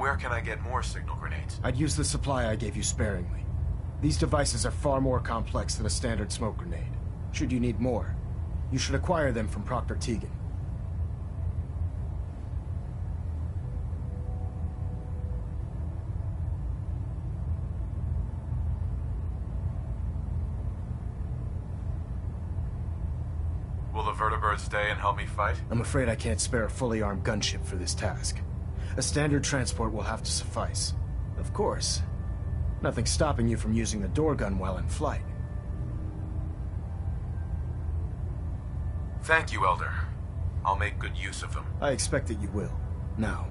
where can I get more signal grenades? I'd use the supply I gave you sparingly. These devices are far more complex than a standard smoke grenade. Should you need more, you should acquire them from Proctor Tegan. Will the vertibird stay and help me fight? I'm afraid I can't spare a fully armed gunship for this task. A standard transport will have to suffice. Of course, nothing stopping you from using the door gun while in flight. Thank you, Elder. I'll make good use of them. I expect that you will. Now,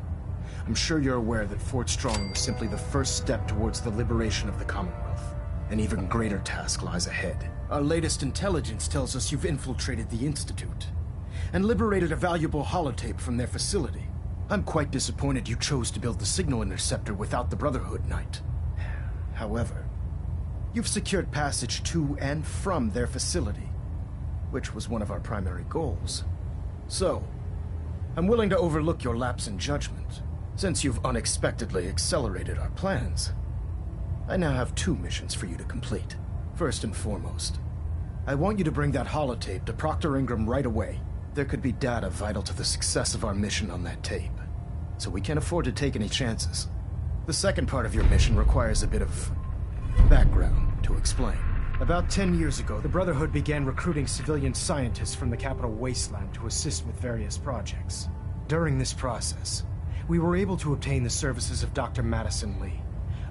I'm sure you're aware that Fort Strong was simply the first step towards the liberation of the Commonwealth. An even greater task lies ahead. Our latest intelligence tells us you've infiltrated the Institute and liberated a valuable holotape from their facility. I'm quite disappointed you chose to build the signal interceptor without the Brotherhood Knight. However, you've secured passage to and from their facility, which was one of our primary goals. So, I'm willing to overlook your lapse in judgment, since you've unexpectedly accelerated our plans. I now have 2 missions for you to complete. First and foremost, I want you to bring that holotape to Proctor Ingram right away. There could be data vital to the success of our mission on that tape, so we can't afford to take any chances. The second part of your mission requires a bit of background to explain. About 10 years ago, the Brotherhood began recruiting civilian scientists from the capital wasteland to assist with various projects. During this process, we were able to obtain the services of Dr. Madison Lee,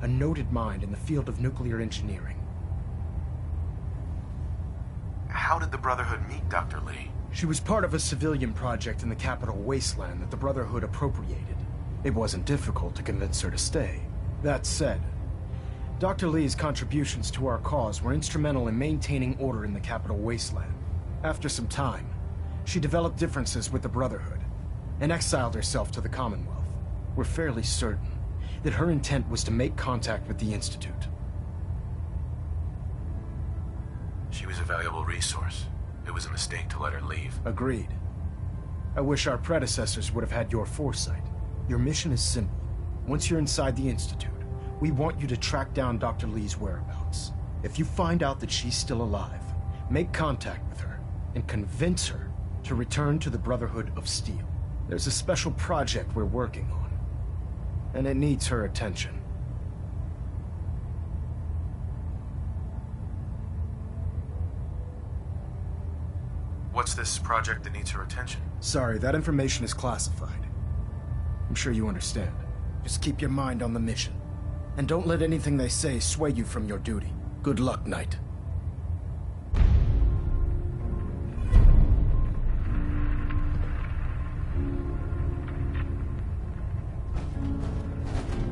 a noted mind in the field of nuclear engineering. How did the Brotherhood meet Dr. Lee? She was part of a civilian project in the capital wasteland that the Brotherhood appropriated. It wasn't difficult to convince her to stay. That said, Dr. Lee's contributions to our cause were instrumental in maintaining order in the capital wasteland. After some time, she developed differences with the Brotherhood and exiled herself to the Commonwealth. We're fairly certain that her intent was to make contact with the Institute. She was a valuable resource. It was a mistake to let her leave. Agreed. I wish our predecessors would have had your foresight. Your mission is simple. Once you're inside the Institute, we want you to track down Dr. Lee's whereabouts. If you find out that she's still alive, make contact with her and convince her to return to the Brotherhood of Steel. There's a special project we're working on, and it needs her attention. What's this project that needs her attention? Sorry, that information is classified. I'm sure you understand. Just keep your mind on the mission. And don't let anything they say sway you from your duty. Good luck, Knight.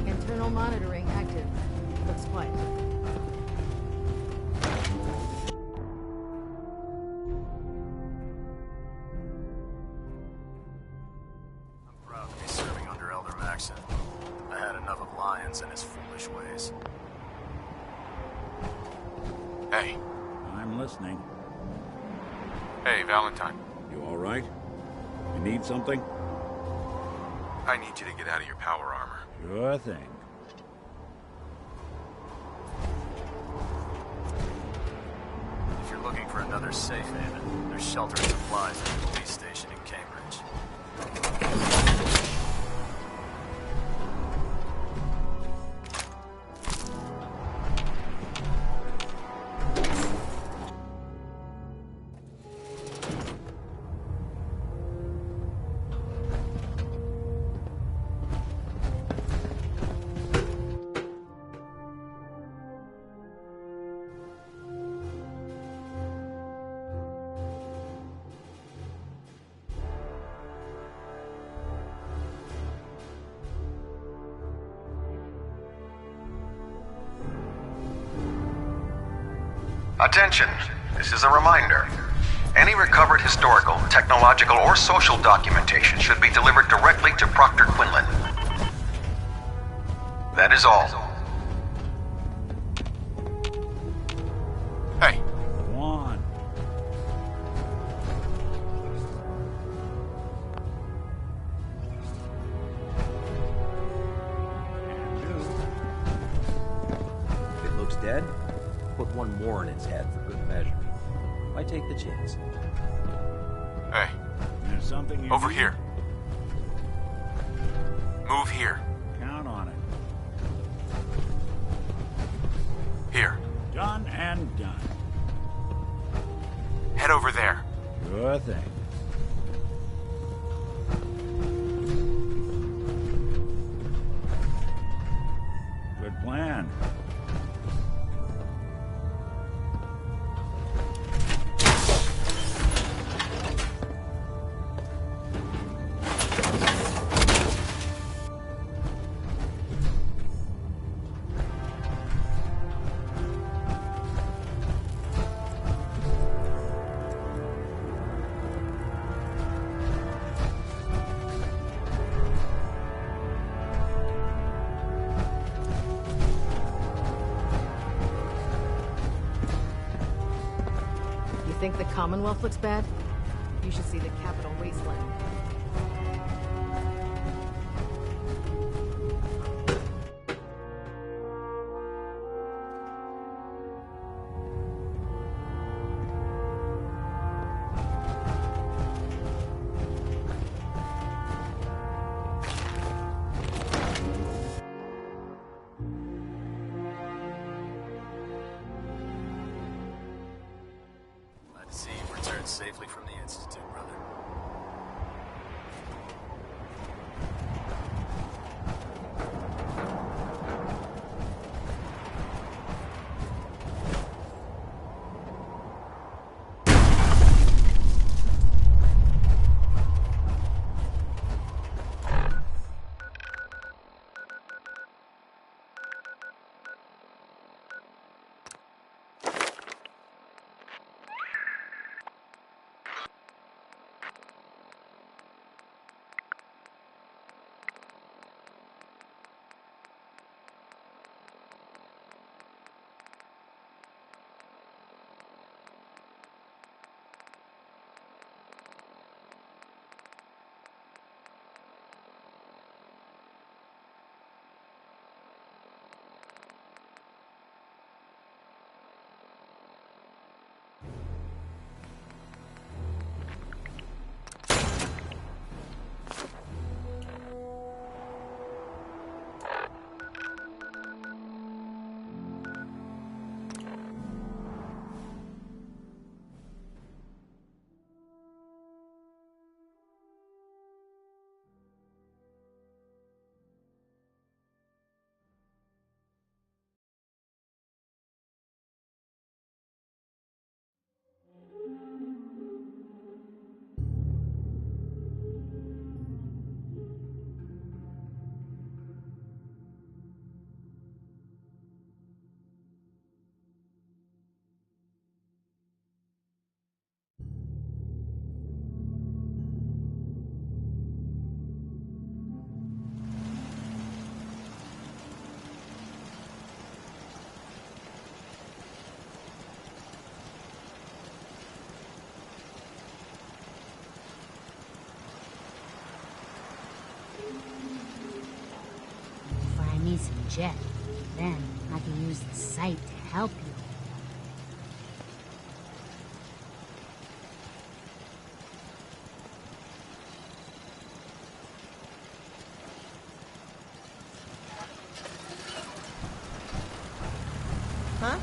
Internal monitoring active. Looks quiet. I'm proud to be serving under Elder Maxon. I had enough of Lyons and his foolish ways. Hey. I'm listening. Hey, Valentine. You all right? You need something? I need you to get out of your power armor. Sure thing. If you're looking for another safe haven, there's shelter and supplies at the police station in Cambridge. Attention, this is a reminder. Any recovered historical, technological, or social documentation should be delivered directly to Proctor Quinlan. That is all. Hey. Go on. in its head for good measure. Why take the chance? Hey, There's something you over need? here. Move here. Count on it. Here. Done and done. Head over there. Sure thing. Good plan. You think the Commonwealth looks bad? You should see the Capital Wasteland. Glad to see you returned safely from the Institute, brother. Find me some jet. Then I can use the site to help you. Huh?